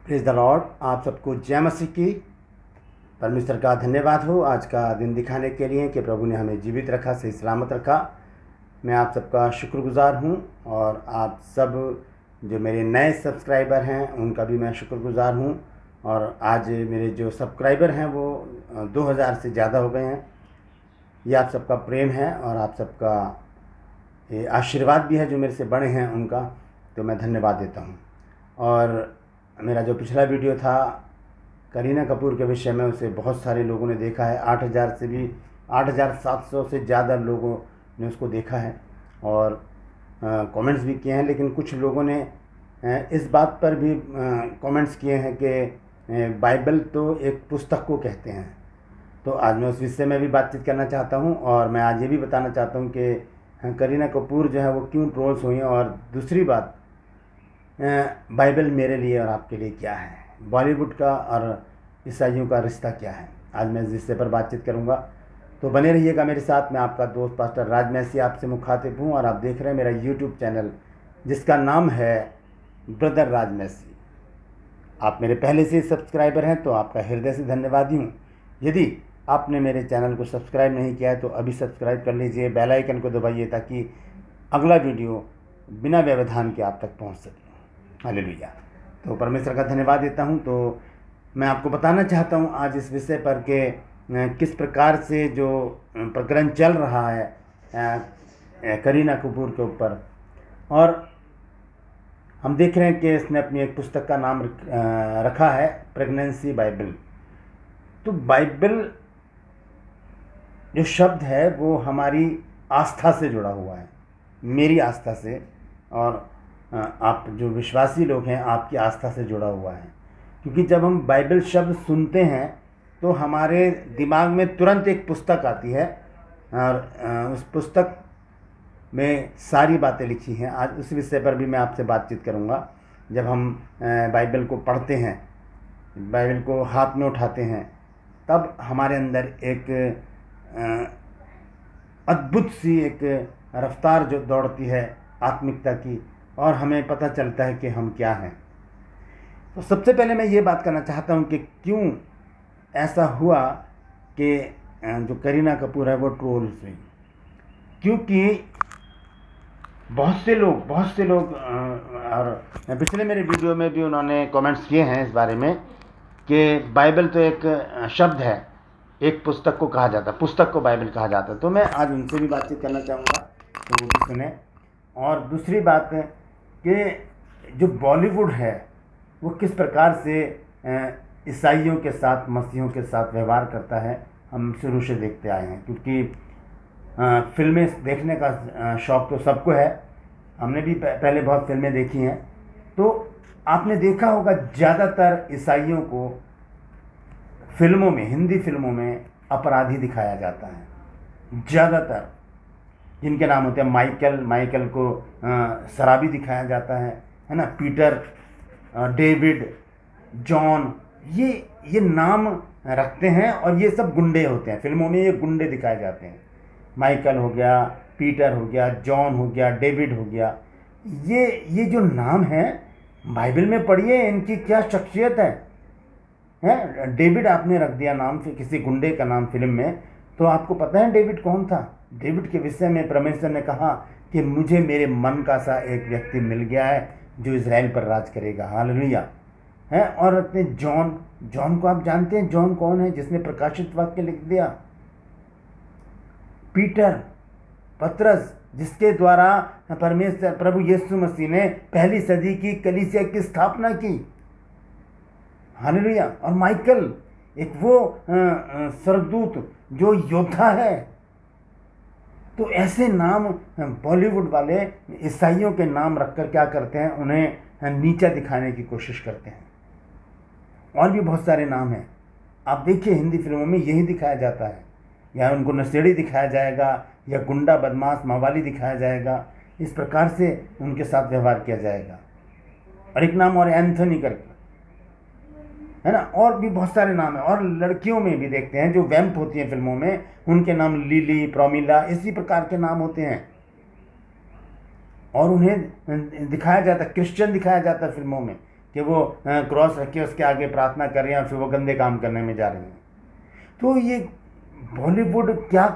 Praise the Lord. आप सबको जय मसीह की। परमेश्वर का धन्यवाद हो आज का दिन दिखाने के लिए कि प्रभु ने हमें जीवित रखा, सही सलामत रखा। मैं आप सबका शुक्रगुजार हूं और आप सब जो मेरे नए सब्सक्राइबर हैं उनका भी मैं शुक्रगुजार हूं। और आज मेरे जो सब्सक्राइबर हैं वो 2000 से ज़्यादा हो गए हैं। ये आप सबका प्रेम है और आप सबका ये आशीर्वाद भी है जो मेरे से बड़े हैं उनका, तो मैं धन्यवाद देता हूँ। और मेरा जो पिछला वीडियो था करीना कपूर के विषय में, उसे बहुत सारे लोगों ने देखा है। 8000 से भी 8700 से ज़्यादा लोगों ने उसको देखा है और कमेंट्स भी किए हैं। लेकिन कुछ लोगों ने इस बात पर भी कमेंट्स किए हैं कि बाइबल तो एक पुस्तक को कहते हैं। तो आज मैं उस विषय में भी बातचीत करना चाहता हूं और मैं आज ये भी बताना चाहता हूं कि करीना कपूर जो है वो क्यों ट्रोल्स हुई हैं, और दूसरी बात बाइबल मेरे लिए और आपके लिए क्या है, बॉलीवुड का और ईसाइयों का रिश्ता क्या है। आज मैं इस विषय पर बातचीत करूंगा, तो बने रहिएगा मेरे साथ। मैं आपका दोस्त पास्टर राज मैसी आपसे मुखातिब हूं और आप देख रहे हैं मेरा यूट्यूब चैनल जिसका नाम है ब्रदर राज मैसी। आप मेरे पहले से सब्सक्राइबर हैं तो आपका हृदय से धन्यवादी हूँ। यदि आपने मेरे चैनल को सब्सक्राइब नहीं किया है तो अभी सब्सक्राइब कर लीजिए, बेल आइकन को दबाइए ताकि अगला वीडियो बिना व्यवधान के आप तक पहुंच सके। हालेलुया। तो परमेश्वर का धन्यवाद देता हूं। तो मैं आपको बताना चाहता हूं आज इस विषय पर कि किस प्रकार से जो प्रकरण चल रहा है करीना कपूर के ऊपर, और हम देख रहे हैं कि इसने अपनी एक पुस्तक का नाम रखा है प्रेगनेंसी बाइबल। तो बाइबल जो शब्द है वो हमारी आस्था से जुड़ा हुआ है, मेरी आस्था से, और आप जो विश्वासी लोग हैं आपकी आस्था से जुड़ा हुआ है। क्योंकि जब हम बाइबल शब्द सुनते हैं तो हमारे दिमाग में तुरंत एक पुस्तक आती है और उस पुस्तक में सारी बातें लिखी हैं। आज उस विषय पर भी मैं आपसे बातचीत करूंगा। जब हम बाइबल को पढ़ते हैं, बाइबल को हाथ में उठाते हैं, तब हमारे अंदर एक अद्भुत सी एक रफ्तार जो दौड़ती है आत्मिकता की, और हमें पता चलता है कि हम क्या हैं। तो सबसे पहले मैं ये बात करना चाहता हूँ कि क्यों ऐसा हुआ कि जो करीना कपूर है वो ट्रोल्स हुई। क्योंकि बहुत से लोग और पिछले मेरे वीडियो में भी उन्होंने कमेंट्स किए हैं इस बारे में कि बाइबल तो एक शब्द है, एक पुस्तक को कहा जाता है, पुस्तक को बाइबल कहा जाता है। तो मैं आज उनसे भी बातचीत करना चाहूँगा, तो वो भी सुने। और दूसरी बात है कि जो बॉलीवुड है वो किस प्रकार से ईसाइयों के साथ, मसीहों के साथ व्यवहार करता है, हम शुरू से देखते आए हैं। क्योंकि फिल्में देखने का शौक़ तो सबको है, हमने भी पहले बहुत फिल्में देखी हैं। तो आपने देखा होगा ज़्यादातर ईसाइयों को फिल्मों में, हिंदी फिल्मों में अपराधी दिखाया जाता है। ज़्यादातर जिनके नाम होते हैं माइकल को शराबी दिखाया जाता है ना, पीटर, डेविड, जॉन, ये नाम रखते हैं और ये सब गुंडे होते हैं। फिल्मों में ये गुंडे दिखाए जाते हैं। माइकल हो गया, पीटर हो गया, जॉन हो गया, डेविड हो गया। ये जो नाम है बाइबल में पढ़िए, इनकी क्या शख्सियत है। डेविड आपने रख दिया नाम से किसी गुंडे का नाम फिल्म में, तो आपको पता है डेविड कौन था? डेविड के विषय में परमेश्वर ने कहा कि मुझे मेरे मन का सा एक व्यक्ति मिल गया है जो इज़राइल पर राज करेगा। हालेलुया है। और अपने जॉन को आप जानते हैं, जॉन कौन है? जिसने प्रकाशित वाक्य लिख दिया। पीटर, पतरस, जिसके द्वारा परमेश्वर प्रभु यीशु मसीह ने पहली सदी की कलीसिया की स्थापना की। हालेलुया। और माइकल, एक वो स्वर्गदूत जो योद्धा है। तो ऐसे नाम बॉलीवुड वाले ईसाइयों के नाम रखकर क्या करते हैं, उन्हें नीचा दिखाने की कोशिश करते हैं। और भी बहुत सारे नाम हैं। आप देखिए हिंदी फिल्मों में यही दिखाया जाता है, या उनको नशेड़ी दिखाया जाएगा, या गुंडा, बदमाश, मवाली दिखाया जाएगा। इस प्रकार से उनके साथ व्यवहार किया जाएगा। और एक नाम और एंथोनी करके है ना, और भी बहुत सारे नाम हैं। और लड़कियों में भी देखते हैं जो वैम्प होती हैं फिल्मों में, उनके नाम लिली, प्रोमिला, इसी प्रकार के नाम होते हैं। और उन्हें दिखाया जाता है, क्रिश्चियन दिखाया जाता है फिल्मों में, कि वो क्रॉस रख के उसके आगे प्रार्थना कर रही हैं और फिर वो गंदे काम करने में जा रही हैं। तो ये बॉलीवुड क्या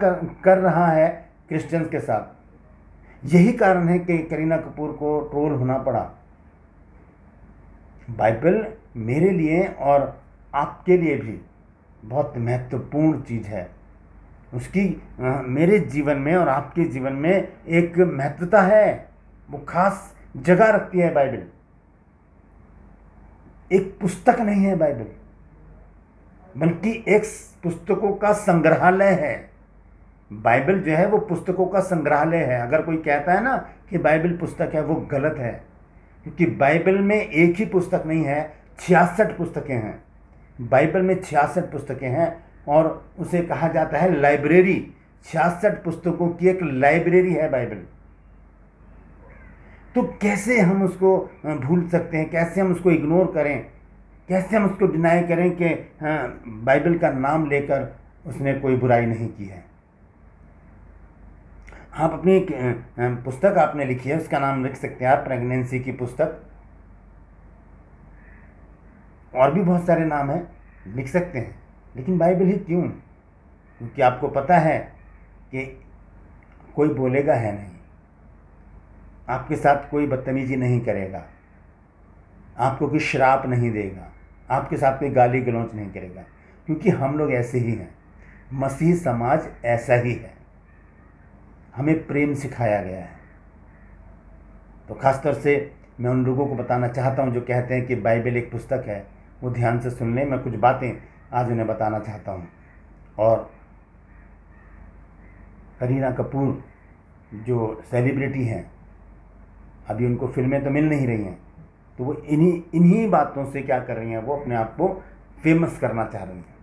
कर रहा है क्रिश्चियंस के साथ। यही कारण है कि करीना कपूर को ट्रोल होना पड़ा। बाइबल मेरे लिए और आपके लिए भी बहुत महत्वपूर्ण चीज़ है। उसकी मेरे जीवन में और आपके जीवन में एक महत्वता है, वो खास जगह रखती है। बाइबल एक पुस्तक नहीं है बाइबल, बल्कि एक पुस्तकों का संग्रहालय है। बाइबल जो है वो पुस्तकों का संग्रहालय है। अगर कोई कहता है ना कि बाइबल पुस्तक है, वो गलत है, क्योंकि बाइबल में एक ही पुस्तक नहीं है, 66 पुस्तकें हैं। बाइबल में 66 पुस्तकें हैं और उसे कहा जाता है लाइब्रेरी। 66 पुस्तकों की एक लाइब्रेरी है बाइबल। तो कैसे हम उसको भूल सकते हैं, कैसे हम उसको इग्नोर करें, कैसे हम उसको डिनाई करें कि बाइबल का नाम लेकर उसने कोई बुराई नहीं की है। आप अपनी पुस्तक आपने लिखी है, उसका नाम लिख सकते हैं आप, प्रेगनेंसी की पुस्तक। और भी बहुत सारे नाम हैं, लिख सकते हैं, लेकिन बाइबल ही क्यों? क्योंकि आपको पता है कि कोई बोलेगा है नहीं, आपके साथ कोई बदतमीजी नहीं करेगा, आपको कोई श्राप नहीं देगा, आपके साथ कोई गाली गलौज नहीं करेगा, क्योंकि हम लोग ऐसे ही हैं। मसीह समाज ऐसा ही है, हमें प्रेम सिखाया गया है। तो ख़ासतौर से मैं उन लोगों को बताना चाहता हूं जो कहते हैं कि बाइबल एक पुस्तक है, वो ध्यान से सुन लें। मैं कुछ बातें आज उन्हें बताना चाहता हूं। और करीना कपूर जो सेलिब्रिटी हैं, अभी उनको फिल्में तो मिल नहीं रही हैं, तो वो इन्हीं बातों से क्या कर रही हैं, वो अपने आप को फेमस करना चाह रही हैं।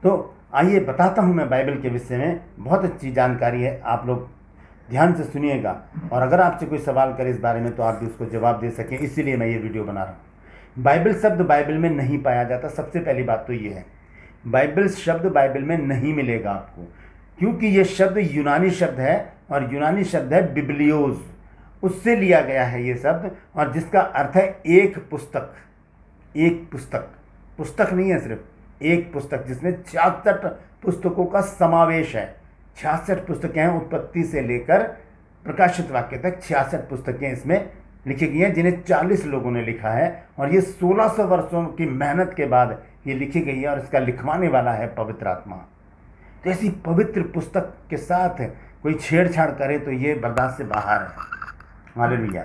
तो आइए बताता हूं मैं बाइबल के विषय में, बहुत अच्छी जानकारी है, आप लोग ध्यान से सुनिएगा। और अगर आपसे कोई सवाल करे इस बारे में तो आप भी उसको जवाब दे सकें, इसीलिए मैं ये वीडियो बना रहा हूँ। बाइबल शब्द बाइबल में नहीं पाया जाता, सबसे पहली बात तो ये है। बाइबल शब्द बाइबल में नहीं मिलेगा आपको, क्योंकि ये शब्द यूनानी शब्द है, और यूनानी शब्द है बिब्लियोस, उससे लिया गया है ये शब्द, और जिसका अर्थ है एक पुस्तक। एक पुस्तक, पुस्तक नहीं है, सिर्फ एक पुस्तक, जिसमें 66 पुस्तकों का समावेश है। 66 पुस्तकें हैं, उत्पत्ति से लेकर प्रकाशित वाक्य तक 66 पुस्तकें इसमें लिखी गई हैं, जिन्हें 40 लोगों ने लिखा है। और ये 1600 वर्षों की मेहनत के बाद ये लिखी गई है, और इसका लिखवाने वाला है पवित्र आत्मा। तो ऐसी पवित्र पुस्तक के साथ कोई छेड़छाड़ करे तो ये बर्दाश्त से बाहर है। हालेलुया।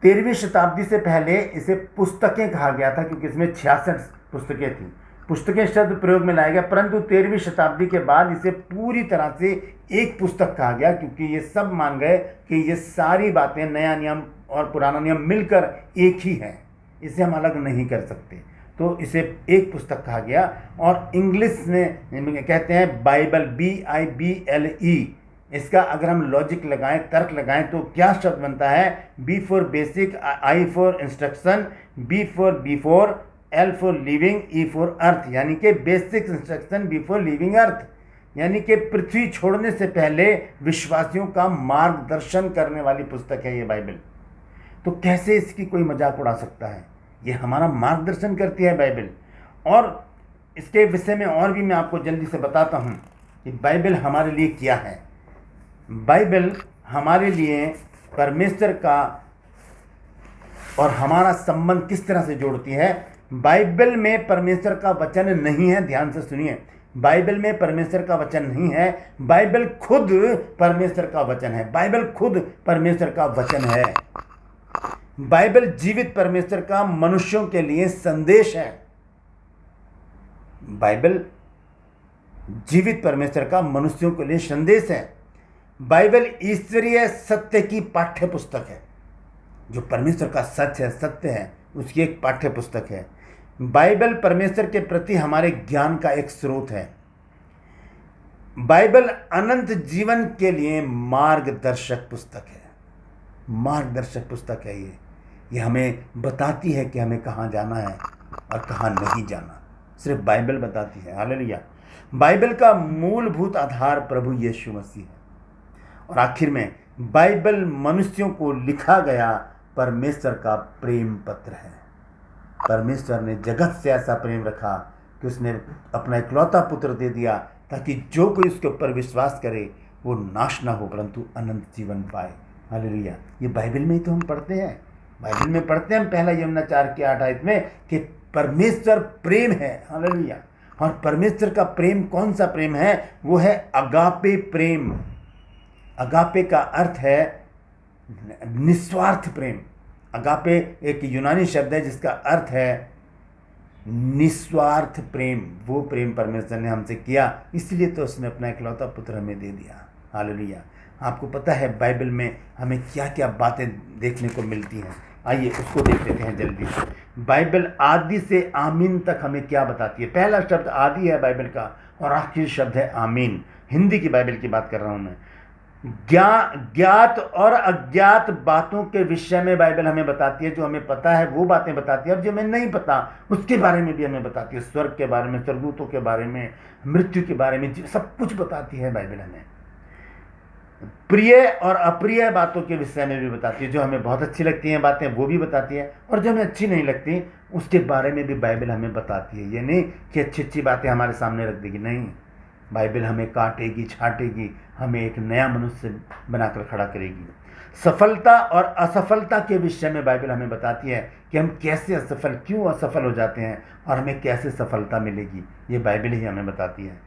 13वीं शताब्दी से पहले इसे पुस्तकें कहा गया था, क्योंकि इसमें 66 पुस्तकें थी। पुस्तकें शब्द प्रयोग में लाया गया, परंतु 13वीं शताब्दी के बाद इसे पूरी तरह से एक पुस्तक कहा गया, क्योंकि ये सब मान गए कि ये सारी बातें, नया नियम और पुराना नियम मिलकर एक ही है, इसे हम अलग नहीं कर सकते। तो इसे एक पुस्तक कहा गया। और इंग्लिश में कहते हैं बाइबल, BIBLE। इसका अगर हम लॉजिक लगाएं, तर्क लगाएं, तो क्या शब्द बनता है? B for basic, I for instruction, B for before, L for living, E for earth. यानी कि basic instruction, B for living earth, यानी कि पृथ्वी छोड़ने से पहले विश्वासियों का मार्गदर्शन करने वाली पुस्तक है ये बाइबल। तो कैसे इसकी कोई मजाक उड़ा सकता है? ये हमारा मार्गदर्शन करती है बाइबल। और इसके विषय में और भी मैं आपको जल्दी से बताता हूँ कि बाइबल हमारे लिए क्या है। बाइबल हमारे लिए परमेश्वर का और हमारा संबंध किस तरह से जोड़ती है। बाइबल में परमेश्वर का वचन नहीं है, ध्यान से सुनिए, बाइबल में परमेश्वर का वचन नहीं है, बाइबल खुद परमेश्वर का वचन है। बाइबल खुद परमेश्वर का वचन है। बाइबल जीवित परमेश्वर का मनुष्यों के लिए संदेश है। बाइबल जीवित परमेश्वर का मनुष्यों के लिए संदेश है। बाइबल ईश्वरीय सत्य की पाठ्य पुस्तक है, जो परमेश्वर का सच है, सत्य है, उसकी एक पाठ्य पुस्तक है। बाइबल परमेश्वर के प्रति हमारे ज्ञान का एक स्रोत है। बाइबल अनंत जीवन के लिए मार्गदर्शक पुस्तक है। मार्गदर्शक पुस्तक है ये हमें बताती है कि हमें कहाँ जाना है और कहाँ नहीं जाना, सिर्फ बाइबल बताती है। हालेलुया। बाइबल का मूलभूत आधार प्रभु यीशु मसीह है। और आखिर में बाइबल मनुष्यों को लिखा गया परमेश्वर का प्रेम पत्र है। परमेश्वर ने जगत से ऐसा प्रेम रखा कि उसने अपना इकलौता पुत्र दे दिया, ताकि जो कोई उसके ऊपर विश्वास करे वो नाश ना हो परंतु अनंत जीवन पाए। हालेलुया। ये बाइबल में ही तो हम पढ़ते हैं, बाइबल में पढ़ते हैं हम 1 यूहन्ना 4:8 में कि परमेश्वर प्रेम है। हालेलुया। और परमेश्वर का प्रेम कौन सा प्रेम है? वो है अगापे प्रेम। अगापे का अर्थ है निस्वार्थ प्रेम। अगापे एक यूनानी शब्द है जिसका अर्थ है निस्वार्थ प्रेम। वो प्रेम परमेश्वर ने हमसे किया, इसलिए तो उसने अपना इकलौता पुत्र हमें दे दिया। हालेलुया। आपको पता है बाइबल में हमें क्या क्या बातें देखने को मिलती हैं? आइए उसको देख लेते हैं जल्दी से। बाइबल आदि से आमीन तक हमें क्या बताती है? पहला शब्द आदि है बाइबल का और आखिरी शब्द है आमीन। हिंदी की बाइबल की बात कर रहा हूँ मैं। ज्ञात और अज्ञात बातों के विषय में बाइबल हमें बताती है। जो हमें पता है वो बातें बताती है, और जो हमें नहीं पता उसके बारे में भी हमें बताती है। स्वर्ग के बारे में, स्वर्गदूतों के बारे में, मृत्यु के बारे में, सब कुछ बताती है बाइबल हमें। प्रिय और अप्रिय बातों के विषय में भी बताती है। जो हमें बहुत अच्छी लगती हैं बातें वो भी बताती है, और जो हमें अच्छी नहीं लगती उसके बारे में भी बाइबल हमें बताती है। ये नहीं कि अच्छी अच्छी बातें हमारे सामने रख देगी, नहीं, बाइबल हमें काटेगी, छाटेगी, हमें एक नया मनुष्य बनाकर खड़ा करेगी। सफलता और असफलता के विषय में बाइबल हमें बताती है कि हम कैसे असफल, क्यों असफल हो जाते हैं और हमें कैसे सफलता मिलेगी, ये बाइबल ही हमें बताती है।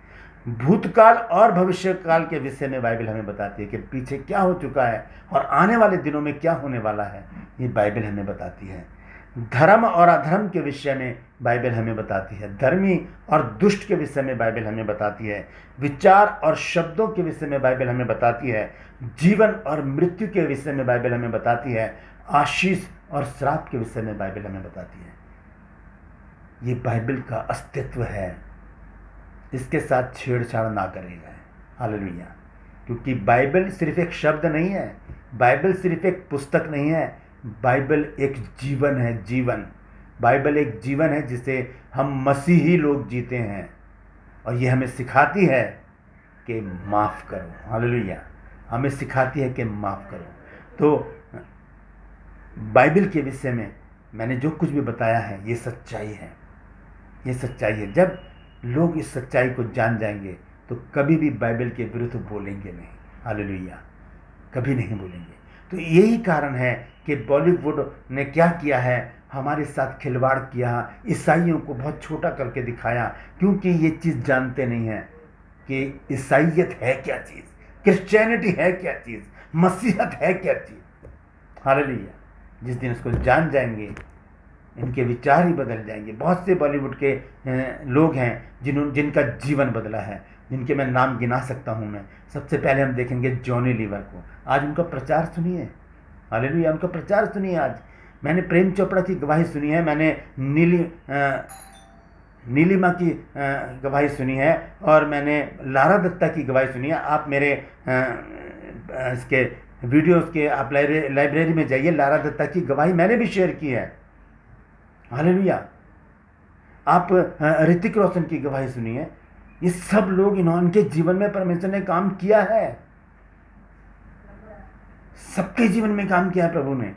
भूतकाल और भविष्यकाल के विषय में बाइबल हमें बताती है कि पीछे क्या हो चुका है और आने वाले दिनों में क्या होने वाला है, ये बाइबल हमें बताती है। धर्म और अधर्म के विषय में बाइबल हमें बताती है। धर्मी और दुष्ट के विषय में बाइबल हमें बताती है। विचार और शब्दों के विषय में बाइबल हमें बताती है। जीवन और मृत्यु के विषय में बाइबल हमें बताती है। आशीष और श्राप के विषय में बाइबल हमें बताती है। ये बाइबल का अस्तित्व है, इसके साथ छेड़छाड़ ना करेगा। हालेलुया। क्योंकि बाइबल सिर्फ एक शब्द नहीं है, बाइबल सिर्फ एक पुस्तक नहीं है, बाइबल एक जीवन है। जीवन, बाइबल एक जीवन है जिसे हम मसीही लोग जीते हैं, और ये हमें सिखाती है कि माफ़ करो। हालेलुया। हमें सिखाती है कि माफ़ करो। तो बाइबल के विषय में मैंने जो कुछ भी बताया है ये सच्चाई है, ये सच्चाई है। जब लोग इस सच्चाई को जान जाएंगे तो कभी भी बाइबल के विरुद्ध बोलेंगे नहीं। हालेलुया, कभी नहीं बोलेंगे। तो यही कारण है कि बॉलीवुड ने क्या किया है, हमारे साथ खिलवाड़ किया, ईसाइयों को बहुत छोटा करके दिखाया, क्योंकि ये चीज़ जानते नहीं हैं कि ईसाइयत है क्या चीज़, क्रिश्चियनिटी है क्या चीज़, मसीहत है क्या चीज़। हालेलुया। जिस दिन इसको जान जाएंगे इनके विचार ही बदल जाएंगे। बहुत से बॉलीवुड के लोग हैं जिनका जीवन बदला है, जिनके मैं नाम गिना सकता हूँ मैं। सबसे पहले हम देखेंगे जॉनी लीवर को। आज उनका प्रचार सुनिए। हालेलुया, उनका प्रचार सुनिए। आज मैंने प्रेम चोपड़ा की गवाही सुनी है, मैंने नीलिमा की गवाही सुनी है, और मैंने लारा दत्ता की गवाही सुनी है। आप मेरे इसके वीडियोस के आप लाइब्रेरी में जाइए, लारा दत्ता की गवाही मैंने भी शेयर की है। हालेलुया। आप ऋतिक रोशन की गवाही सुनिए। ये सब लोग, इनके जीवन में परमेश्वर ने काम किया है, सबके जीवन में काम किया है प्रभु ने,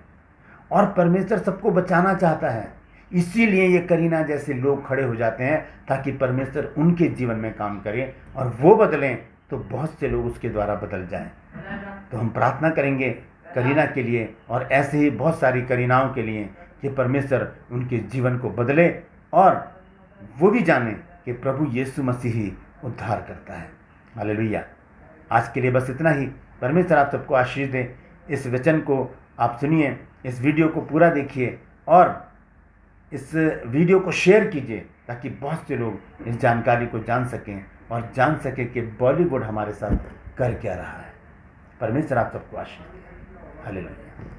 और परमेश्वर सबको बचाना चाहता है। इसीलिए ये करीना जैसे लोग खड़े हो जाते हैं ताकि परमेश्वर उनके जीवन में काम करे और वो बदलें तो बहुत से लोग उसके द्वारा बदल जाएं। तो हम प्रार्थना करेंगे करीना के लिए और ऐसे ही बहुत सारी करीनाओं के लिए कि परमेश्वर उनके जीवन को बदले और वो भी जाने कि प्रभु यीशु मसीह ही उद्धार करता है। हालेलुया। आज के लिए बस इतना ही। परमेश्वर आप सबको आशीष दे। इस वचन को आप सुनिए, इस वीडियो को पूरा देखिए और इस वीडियो को शेयर कीजिए ताकि बहुत से लोग इस जानकारी को जान सकें और जान सकें कि बॉलीवुड हमारे साथ कर क्या रहा है। परमेश्वर आप सबको आशीष दे। हालेलुया।